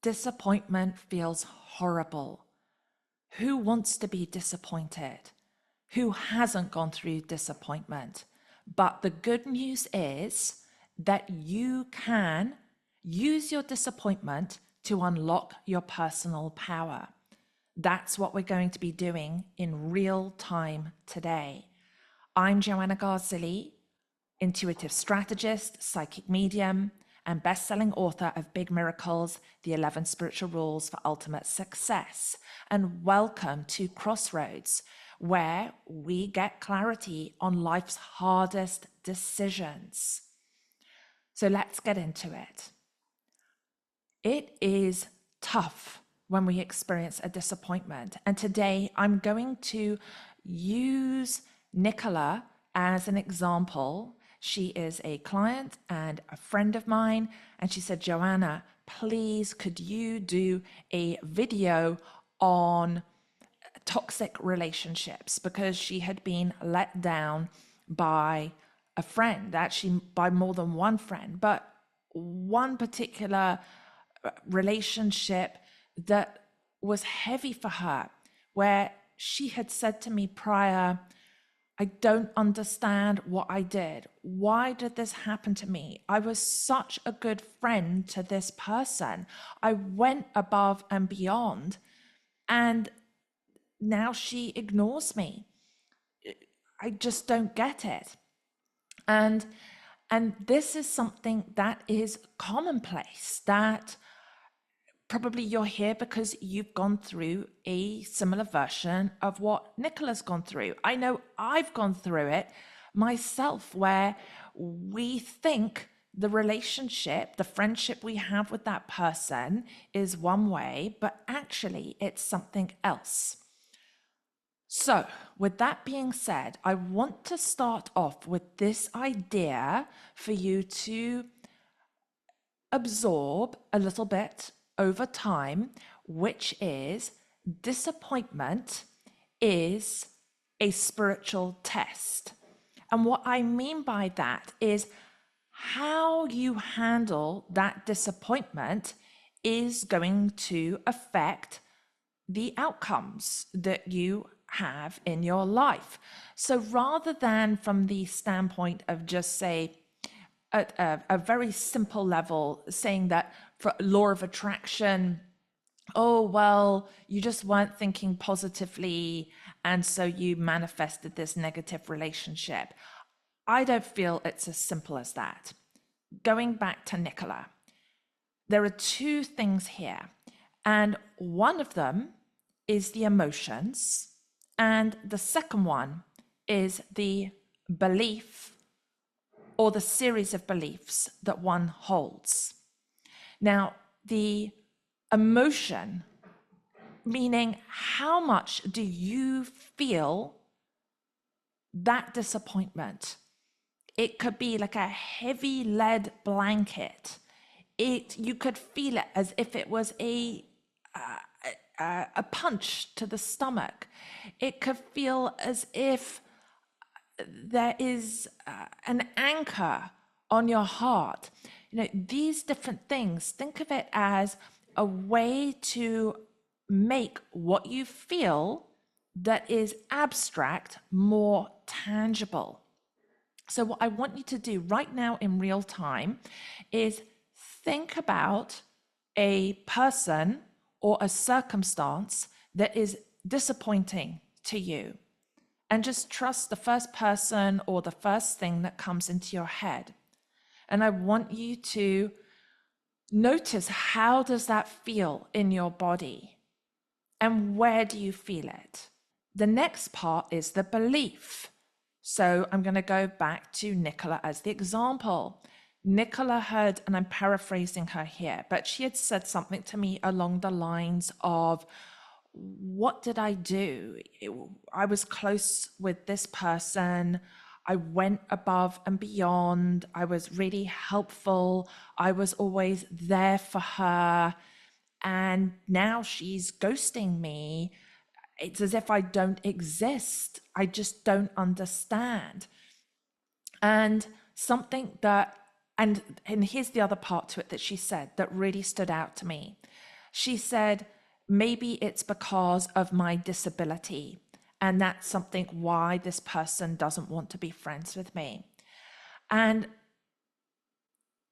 disappointment feels horrible. Who wants to be disappointed? Who hasn't gone through disappointment? But the good news is that you can use your disappointment to unlock your personal power. That's what we're going to be doing in real time today. I'm Joanna Garzilli, intuitive strategist, psychic medium, and best-selling author of Big Miracles, the 11 Spiritual Rules for Ultimate Success. And welcome to Crossroads, where we get clarity on life's hardest decisions. So let's get into it. It is tough when we experience a disappointment. And today I'm going to use Nicola as an example. She is a client and a friend of mine. And she said, Joanna, please, could you do a video on toxic relationships? Because she had been let down by a friend, actually by more than one friend, but one particular relationship that was heavy for her, where she had said to me prior, I don't understand what I did. Why did this happen to me? I was such a good friend to this person. I went above and beyond, and now she ignores me. I just don't get it. And this is something that is commonplace, that probably you're here because you've gone through a similar version of what Nicola's gone through. I know I've gone through it myself, where we think the relationship, the friendship we have with that person is one way, but actually it's something else. So with that being said, I want to start off with this idea for you to absorb a little bit over time, which is disappointment is a spiritual test. And what I mean by that is how you handle that disappointment is going to affect the outcomes that you have in your life. So rather than from the standpoint of just say at a very simple level, saying that for law of attraction, oh, well, you just weren't thinking positively, and so you manifested this negative relationship. I don't feel it's as simple as that. Going back to Nicola, there are two things here, and one of them is the emotions, and the second one is the belief or the series of beliefs that one holds. Now, the emotion, meaning how much do you feel that disappointment? It could be like a heavy lead blanket. You could feel it as if it was a punch to the stomach. It could feel as if there is an anchor on your heart. You know, these different things, think of it as a way to make what you feel that is abstract more tangible. So what I want you to do right now in real time is think about a person or a circumstance that is disappointing to you, and just trust the first person or the first thing that comes into your head. And I want you to notice, how does that feel in your body? And where do you feel it? The next part is the belief. So I'm going to go back to Nicola as the example. Nicola had, and I'm paraphrasing her here, but she had said something to me along the lines of, what did I do? I was close with this person. I went above and beyond. I was really helpful. I was always there for her. And now she's ghosting me. It's as if I don't exist. I just don't understand. And something that, and here's the other part to it that she said that really stood out to me. She said, maybe it's because of my disability. And that's something why this person doesn't want to be friends with me. And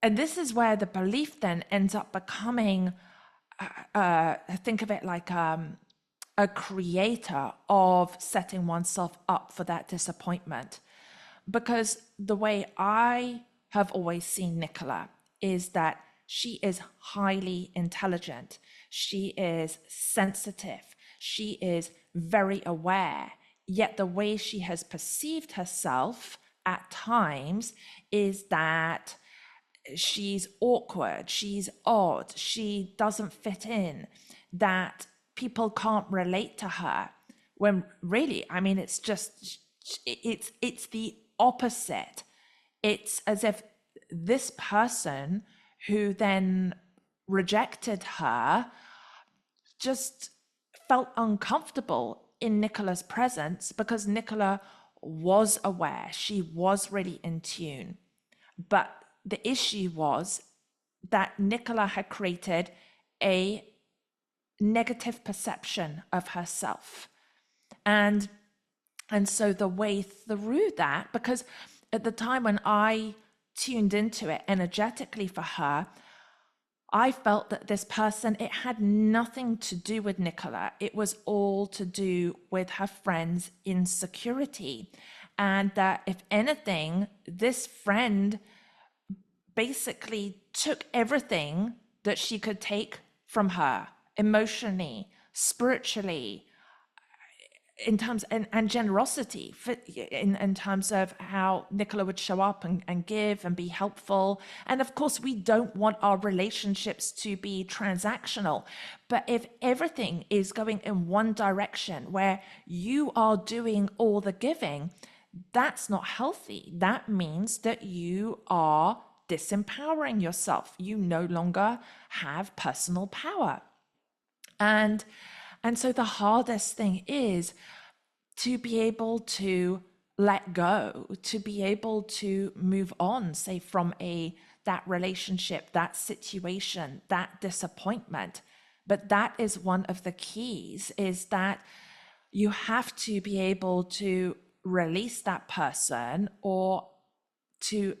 this is where the belief then ends up becoming, think of it like a creator of setting oneself up for that disappointment. Because the way I have always seen Nicola is that she is highly intelligent. She is sensitive. She is very aware. Yet the way she has perceived herself at times is that she's awkward, she's odd, she doesn't fit in, that people can't relate to her. When really, I mean, it's just, it's the opposite. It's as if this person who then rejected her just felt uncomfortable in Nicola's presence because Nicola was aware, she was really in tune. But the issue was that Nicola had created a negative perception of herself. And so the way through that, because at the time when I tuned into it energetically for her, I felt that this person, it had nothing to do with Nicola. It was all to do with her friend's insecurity. And that if anything, this friend basically took everything that she could take from her emotionally, spiritually, in terms and generosity in terms of how Nicola would show up and give and be helpful. And of course, we don't want our relationships to be transactional. But if everything is going in one direction where you are doing all the giving, that's not healthy. That means that you are disempowering yourself. You no longer have personal power. And so the hardest thing is to be able to let go, to be able to move on, say from that relationship, that situation, that disappointment. But that is one of the keys, is that you have to be able to release that person or to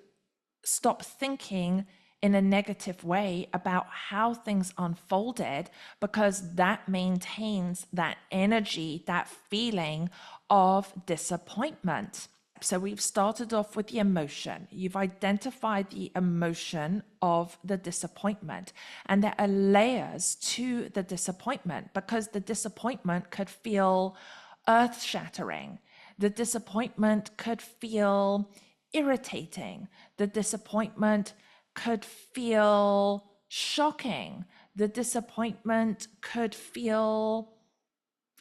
stop thinking in a negative way about how things unfolded, because that maintains that energy, that feeling of disappointment. So we've started off with the emotion. You've identified the emotion of the disappointment. And there are layers to the disappointment, because the disappointment could feel earth-shattering. The disappointment could feel irritating. The disappointment could feel shocking. The disappointment could feel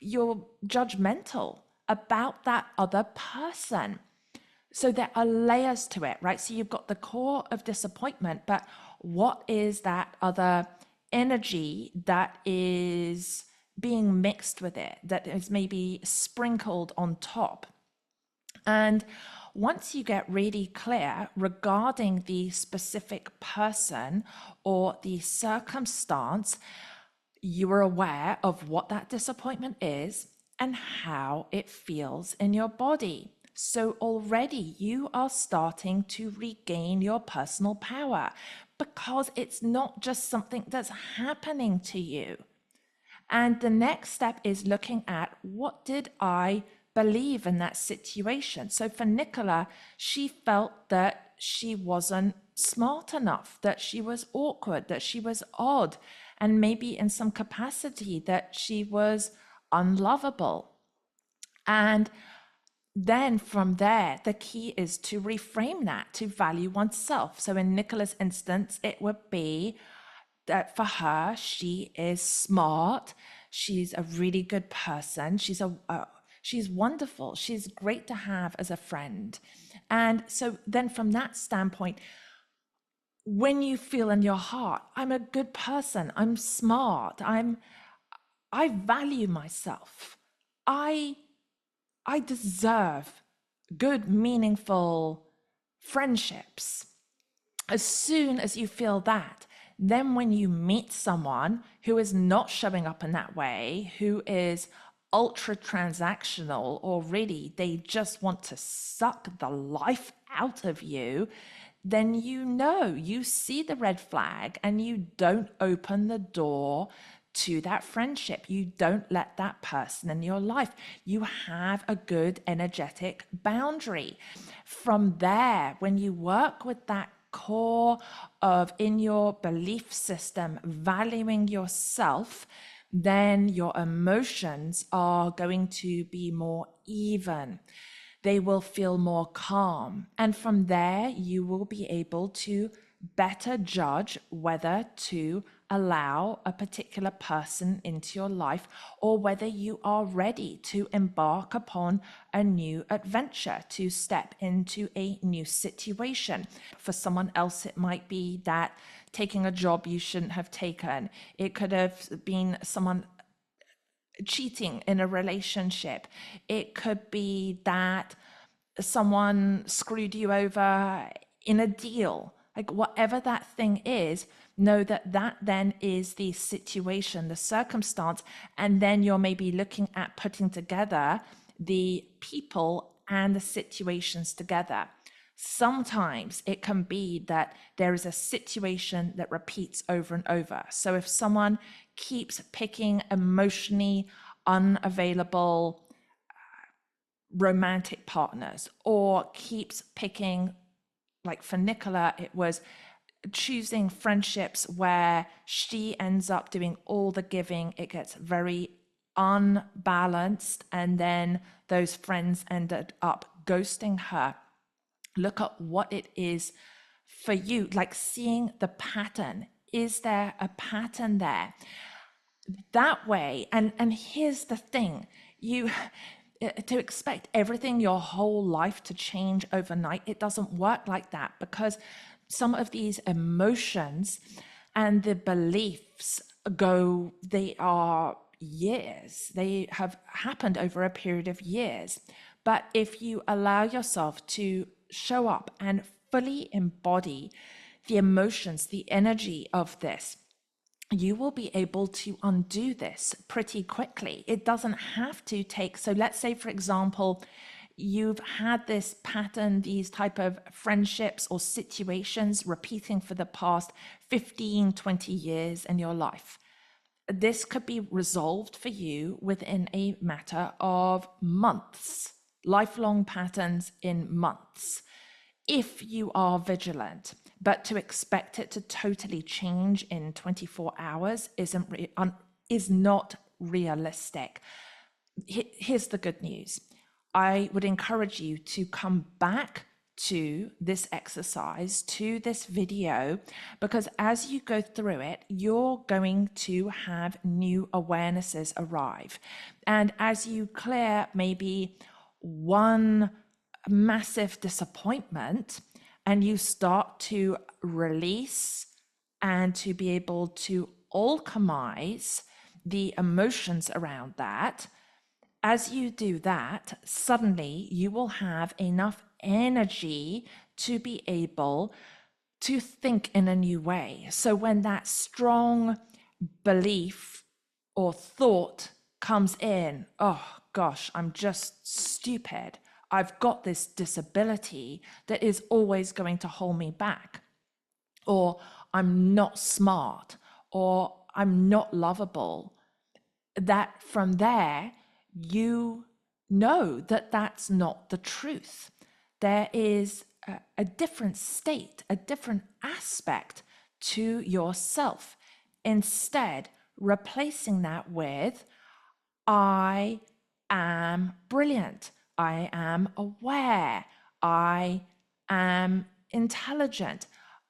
you're judgmental about that other person. So there are layers to it, right? So you've got the core of disappointment, but what is that other energy that is being mixed with it, that is maybe sprinkled on top? And once you get really clear regarding the specific person or the circumstance, you are aware of what that disappointment is and how it feels in your body. So already you are starting to regain your personal power, because it's not just something that's happening to you. And the next step is looking at, what did I believe in that situation? So for Nicola, she felt that she wasn't smart enough, that she was awkward, that she was odd, and maybe in some capacity that she was unlovable. And then from there, the key is to reframe that, to value oneself. So in Nicola's instance, it would be that for her, she is smart. She's a really good person. She's wonderful. She's great to have as a friend. And so then from that standpoint, when you feel in your heart, I'm a good person, I'm smart, I value myself, I deserve good, meaningful friendships. As soon as you feel that, then when you meet someone who is not showing up in that way, who is ultra transactional, or really they just want to suck the life out of you, then you see the red flag and you don't open the door to that friendship. You don't let that person in your life. You have a good energetic boundary. From there, when you work with that core of in your belief system, valuing yourself, then your emotions are going to be more even. They will feel more calm. And from there, you will be able to better judge whether to allow a particular person into your life or whether you are ready to embark upon a new adventure, to step into a new situation. For someone else, it might be that taking a job you shouldn't have taken. It could have been someone cheating in a relationship. It could be that someone screwed you over in a deal. Like whatever that thing is, know that that then is the situation, the circumstance, and then you're maybe looking at putting together the people and the situations together. Sometimes it can be that there is a situation that repeats over and over. So if someone keeps picking emotionally unavailable romantic partners, or keeps picking, like for Nicola, it was choosing friendships where she ends up doing all the giving, it gets very unbalanced, and then those friends ended up ghosting her. Look at what it is for you, like seeing the pattern. Is there a pattern there? That way, and here's the thing, to expect everything your whole life to change overnight, it doesn't work like that, because some of these emotions and the beliefs they are years, they have happened over a period of years. But if you allow yourself to show up and fully embody the emotions, the energy of this, you will be able to undo this pretty quickly. It doesn't have to take, so let's say, for example, you've had this pattern, these type of friendships or situations repeating for the past 15, 20 years in your life. This could be resolved for you within a matter of months, lifelong patterns in months, if you are vigilant. But to expect it to totally change in 24 hours is not realistic. Here's the good news. I would encourage you to come back to this exercise, to this video, because as you go through it, you're going to have new awarenesses arrive. And as you clear maybe one massive disappointment, and you start to release and to be able to alchemize the emotions around that, as you do that, suddenly you will have enough energy to be able to think in a new way. So when that strong belief or thought comes in, oh gosh, I'm just stupid, I've got this disability that is always going to hold me back, or I'm not smart, or I'm not lovable, that from there, you know that that's not the truth. There is a different state, a different aspect to yourself. Instead, replacing that with, I am brilliant, I am aware, I am intelligent,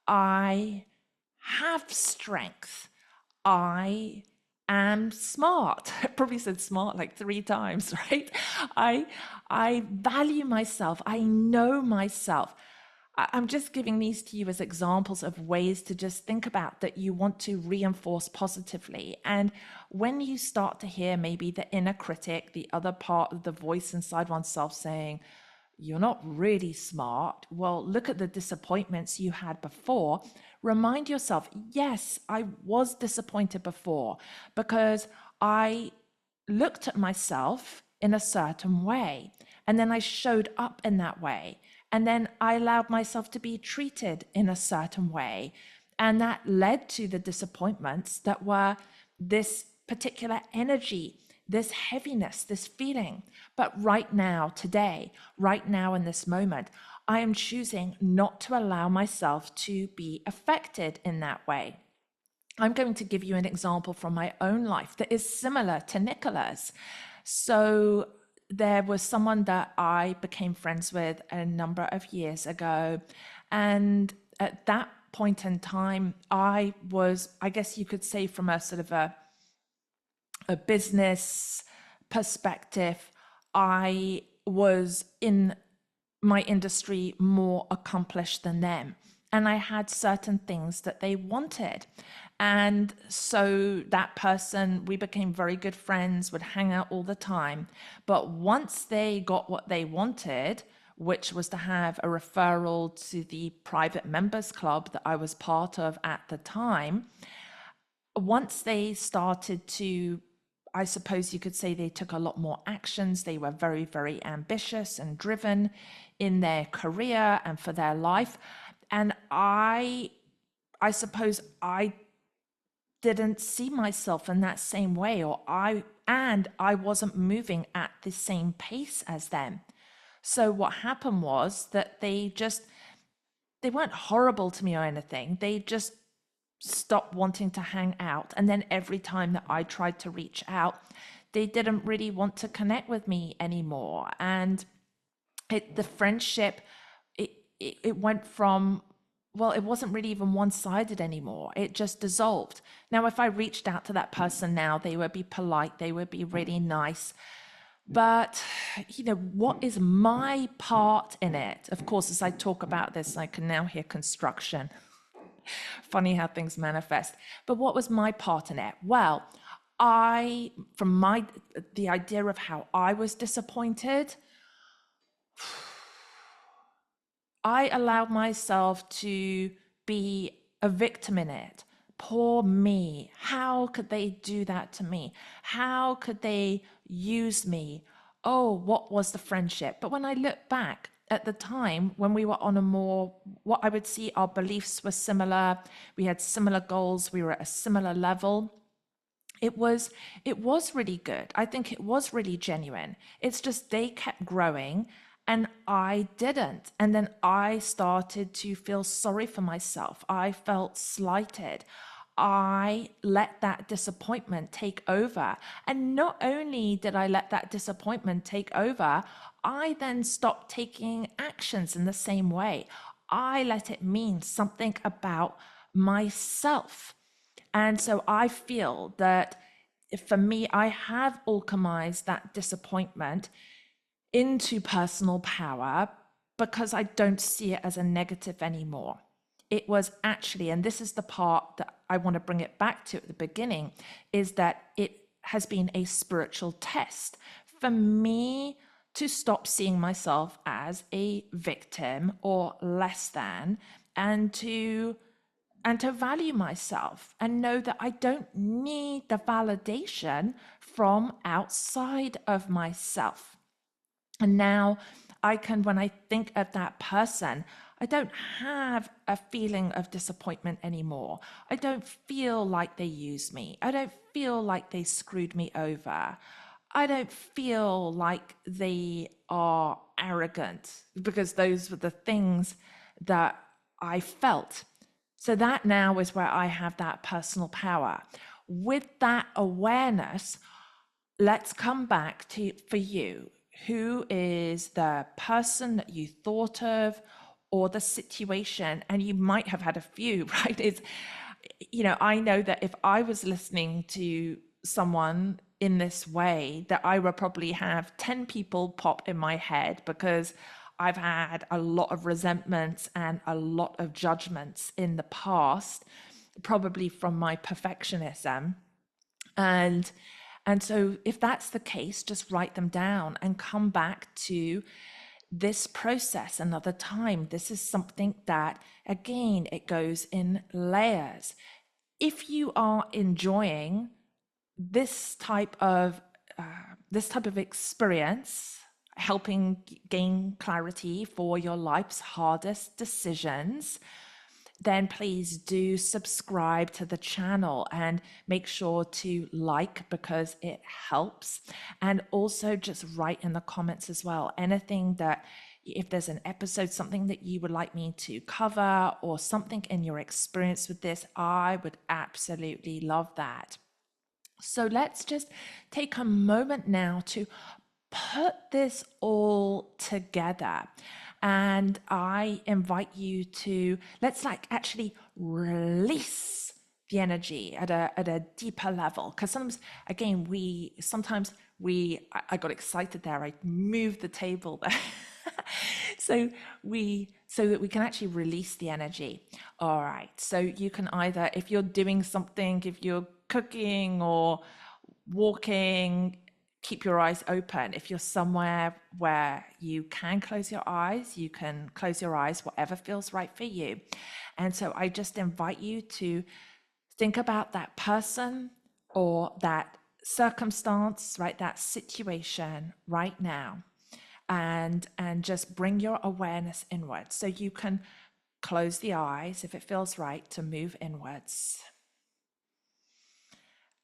I have strength, I am smart. I probably said smart like 3 times, right? I value myself, I know myself. I'm just giving these to you as examples of ways to just think about that you want to reinforce positively. And when you start to hear maybe the inner critic, the other part of the voice inside oneself saying, you're not really smart, well, look at the disappointments you had before. Remind yourself, yes, I was disappointed before because I looked at myself in a certain way, and then I showed up in that way. And then I allowed myself to be treated in a certain way. And that led to the disappointments that were this particular energy, this heaviness, this feeling. But right now, today, right now in this moment, I am choosing not to allow myself to be affected in that way. I'm going to give you an example from my own life that is similar to Nicola's. So there was someone that I became friends with a number of years ago. And at that point in time, I was, I guess you could say, from a sort of a business perspective, I was in my industry more accomplished than them. And I had certain things that they wanted. And so that person, we became very good friends, would hang out all the time. But once they got what they wanted, which was to have a referral to the private members club that I was part of at the time, once they started to, I suppose you could say, they took a lot more actions. They were very, very ambitious and driven in their career and for their life. And I suppose I didn't see myself in that same way, or I wasn't moving at the same pace as them. So what happened was that they weren't horrible to me or anything. They just stopped wanting to hang out. And then every time that I tried to reach out, they didn't really want to connect with me anymore. And the friendship, it went from, well, it wasn't really even one-sided anymore. It just dissolved. Now, if I reached out to that person now, they would be polite, they would be really nice. But, what is my part in it? Of course, as I talk about this, I can now hear construction. Funny how things manifest. But what was my part in it? Well, the idea of how I was disappointed, I allowed myself to be a victim in it. Poor me. How could they do that to me? How could they use me? Oh, what was the friendship? But when I look back at the time when we were on a more, what I would see, our beliefs were similar. We had similar goals. We were at a similar level. It was really good. I think it was really genuine. It's just they kept growing and I didn't. And then I started to feel sorry for myself. I felt slighted. I let that disappointment take over. And not only did I let that disappointment take over, I then stopped taking actions in the same way. I let it mean something about myself. And so I feel that for me, I have alchemized that disappointment into personal power because I don't see it as a negative anymore. It was actually, and this is the part that I want to bring it back to at the beginning, is that it has been a spiritual test for me to stop seeing myself as a victim or less than, and to value myself and know that I don't need the validation from outside of myself. And now I can, when I think of that person, I don't have a feeling of disappointment anymore. I don't feel like they used me. I don't feel like they screwed me over. I don't feel like they are arrogant, because those were the things that I felt. So that now is where I have that personal power. With that awareness, let's come back to, for you, who is the person that you thought of or the situation, and you might have had a few, right? It's, I know that if I was listening to someone in this way, that I would probably have 10 people pop in my head, because I've had a lot of resentments and a lot of judgments in the past, probably from my perfectionism. And so if that's the case, just write them down and come back to this process another time. This is something that, again, it goes in layers. If you are enjoying this type of experience, helping gain clarity for your life's hardest decisions, then please do subscribe to the channel and make sure to like, because it helps. And also just write in the comments as well, anything that, if there's an episode, something that you would like me to cover, or something in your experience with this, I would absolutely love that. So let's just take a moment now to put this all together. And I invite you to, let's actually release the energy at a deeper level. Because sometimes I got excited there. I moved the table there. so that we can actually release the energy. All right. So you can either, if you're doing something, if you're cooking or walking, keep your eyes open. If you're somewhere where you can close your eyes, you can close your eyes, whatever feels right for you. And so I just invite you to think about that person or that circumstance, right? That situation right now. And just bring your awareness inwards. So you can close the eyes if it feels right to move inwards.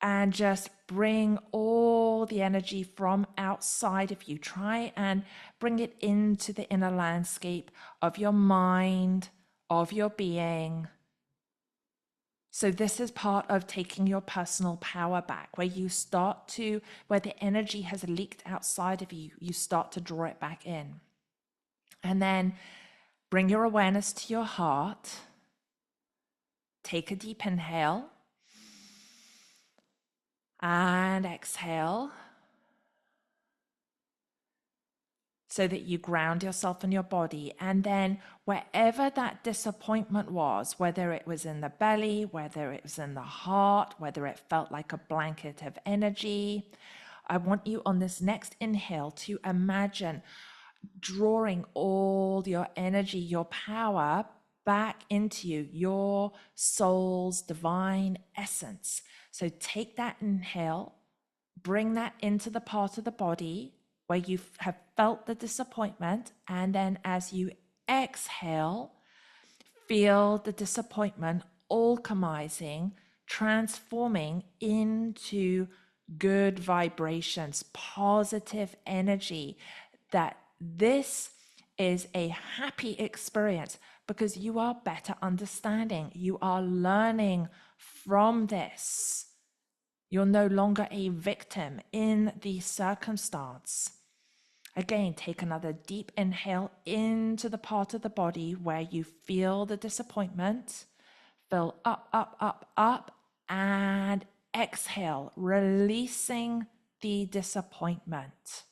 And just bring all the energy from outside of you. Try and bring it into the inner landscape of your mind, of your being. So this is part of taking your personal power back, where where the energy has leaked outside of you, you start to draw it back in. And then bring your awareness to your heart. Take a deep inhale. And exhale, so that you ground yourself in your body. And then wherever that disappointment was, whether it was in the belly, whether it was in the heart, whether it felt like a blanket of energy, I want you on this next inhale to imagine drawing all your energy, your power back into you, your soul's divine essence. So take that inhale, bring that into the part of the body where you have felt the disappointment. And then as you exhale, feel the disappointment alchemizing, transforming into good vibrations, positive energy. That this is a happy experience because you are better understanding. You are learning from this. You're no longer a victim in the circumstance. Again, take another deep inhale into the part of the body where you feel the disappointment. Fill up, up, up, up, and exhale, releasing the disappointment.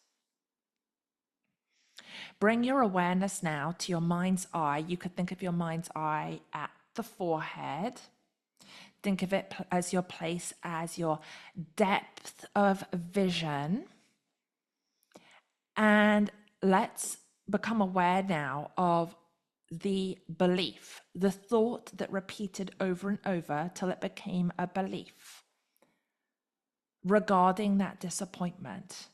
Bring your awareness now to your mind's eye. You could think of your mind's eye at the forehead. Think of it as your place, as your depth of vision. And let's become aware now of the belief, the thought that repeated over and over till it became a belief regarding that disappointment.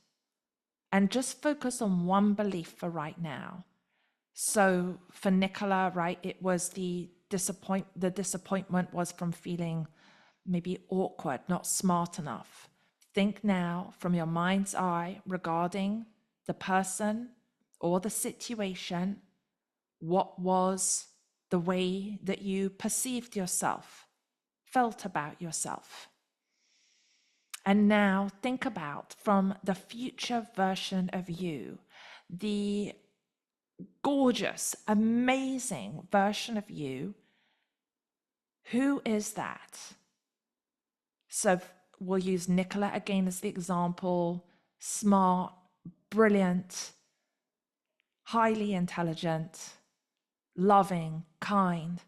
And just focus on one belief for right now. So for Nicola, right, it was the disappointment was from feeling maybe awkward, not smart enough. Think now from your mind's eye regarding the person or the situation, what was the way that you perceived yourself, felt about yourself. And now think about from the future version of you, the gorgeous, amazing version of you. Who is that? So we'll use Nicola again as the example. Smart, brilliant, highly intelligent, loving, kind.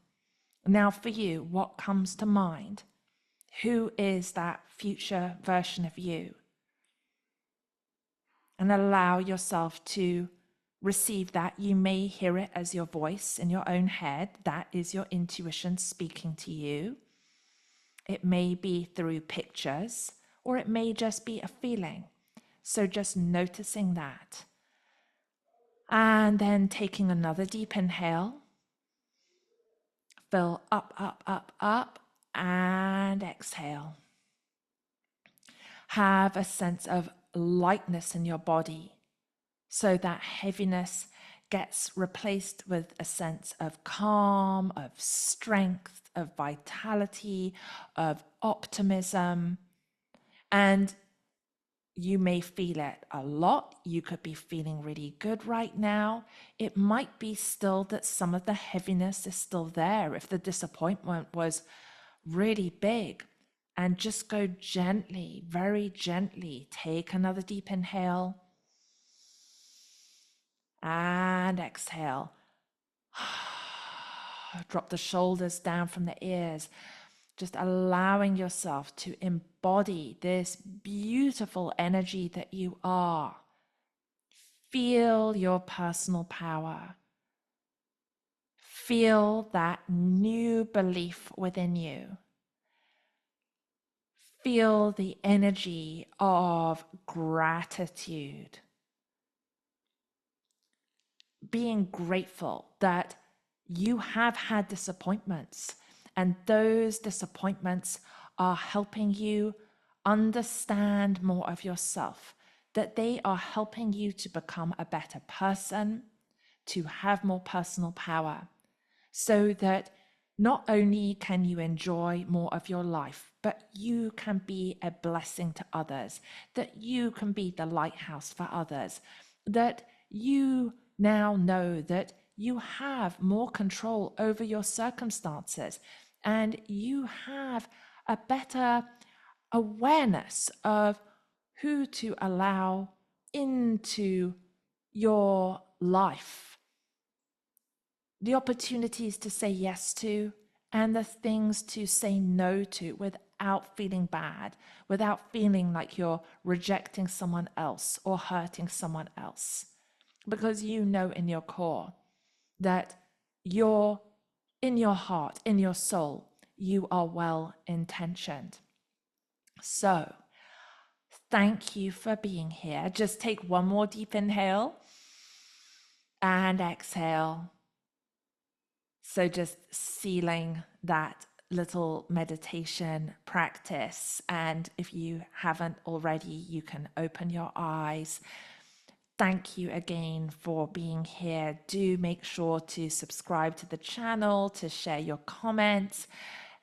Now for you, what comes to mind? Who is that future version of you? And allow yourself to receive that. You may hear it as your voice in your own head. That is your intuition speaking to you. It may be through pictures, or it may just be a feeling. So just noticing that. And then taking another deep inhale. Fill up, up, up, up, and exhale. Have a sense of lightness in your body, so that heaviness gets replaced with a sense of calm, of strength, of vitality, of optimism. And you may feel it a lot. You could be feeling really good right now. It might be still that some of the heaviness is still there if the disappointment was really big. And just go gently, very gently. Take another deep inhale. And exhale. Drop the shoulders down from the ears. Just allowing yourself to embody this beautiful energy that you are. Feel your personal power. Feel that new belief within you. Feel the energy of gratitude. Being grateful that you have had disappointments, and those disappointments are helping you understand more of yourself, that they are helping you to become a better person, to have more personal power, so that not only can you enjoy more of your life, but you can be a blessing to others, that you can be the lighthouse for others, that you now know that you have more control over your circumstances, and you have a better awareness of who to allow into your life, the opportunities to say yes to, and the things to say no to without feeling bad, without feeling like you're rejecting someone else or hurting someone else. Because you know in your core that you're in your heart, in your soul, you are well intentioned. So, thank you for being here. Just take one more deep inhale and exhale. So just sealing that little meditation practice. And if you haven't already, you can open your eyes. Thank you again for being here. Do make sure to subscribe to the channel, to share your comments.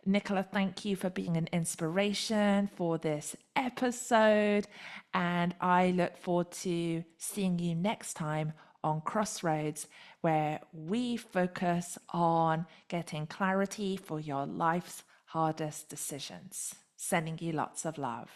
Nicola, thank you for being an inspiration for this episode. And I look forward to seeing you next time on Crossroads, where we focus on getting clarity for your life's hardest decisions. Sending you lots of love.